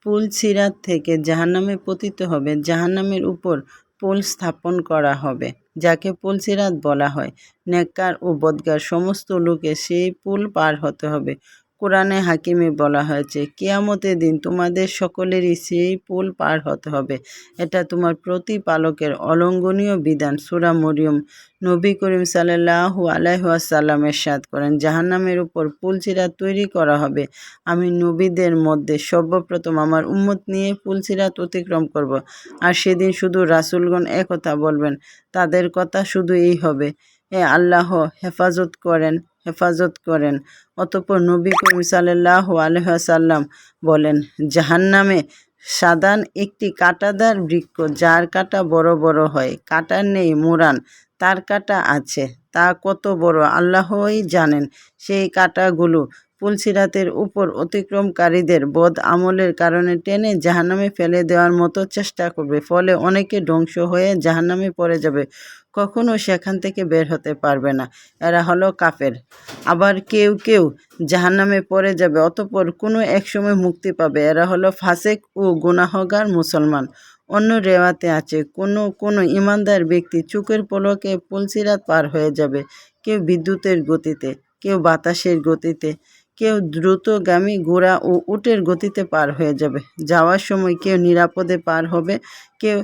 পুল সিরাত থেকে জাহান্নামে পতিত হবে, জাহান্নামের উপর পুল স্থাপন করা হবে, যাকে পুল সিরাত বলা হয়। নেককার ও বদকার সমস্ত লোকে সেই পুল পার হতে হবে। কোরআনে হাকিমে বলা হয়েছে, কিয়ামতের দিন তোমাদের সকলেরই সেই পুল পার হতে হবে। এটা তোমার প্রতিপালকের অলঙ্ঘনীয় বিধান। সূরা মরিয়ম। নবী করিম সাল্লাল্লাহু আলাইহি ওয়াসাল্লাম ইরশাদ করেন, জাহান্নামের উপর পুল সিরাত তৈরি করা হবে। আমি নবীদের মধ্যে সর্বপ্রথম আমার উম্মত নিয়ে পুল সিরাত অতিক্রম করব। আর সেদিন শুধু রাসূলগণ একথা বলবেন, তাদের কথা শুধু এই হবে, হে আল্লাহ হেফাজত করেন, হেফাজত করেন। অতঃপর নবী করিম সাল্লাল্লাহু আলাইহি ওয়াসাল্লাম বলেন, জাহান্নামে সাদান একটি কাঁটাদার বৃক্ষ, যার কাঁটা বড় বড় হয়, কাঁটার নেই মোড়ান, তার কাঁটা আছে, তা কত বড় আল্লাহই জানেন। সেই কাঁটাগুলো পুলসিরাতের উপর অতিক্রমকারীদের বদ আমলের কারণে টেনে জাহান্নামে ফেলে দেওয়ার মতো চেষ্টা করবে। ফলে অনেকে ধ্বংস হয়ে জাহান্নামে পড়ে যাবে, কখনো সেখান থেকে বের হতে পারবে না। এরা হলো কাফের। আবার কেউ কেউ জাহান্নামে পড়ে যাবে, অতঃপর কোনো এক সময় মুক্তি পাবে। এরা হলো ফাসেক ও গুনাহগার মুসলমান। অন্য রেওয়াতে আছে, কোনো ইমানদার ব্যক্তি চোখের পলকে পুলসিরাত পার হয়ে যাবে। কেউ বিদ্যুতের গতিতে, কেউ বাতাসের গতিতে, কেউ দ্রুতগামী ঘোড়া ও উটের গতিতে পার হয়ে যাবে। যাওয়ার সময় কেউ নিরাপদে পার হবে, কেউ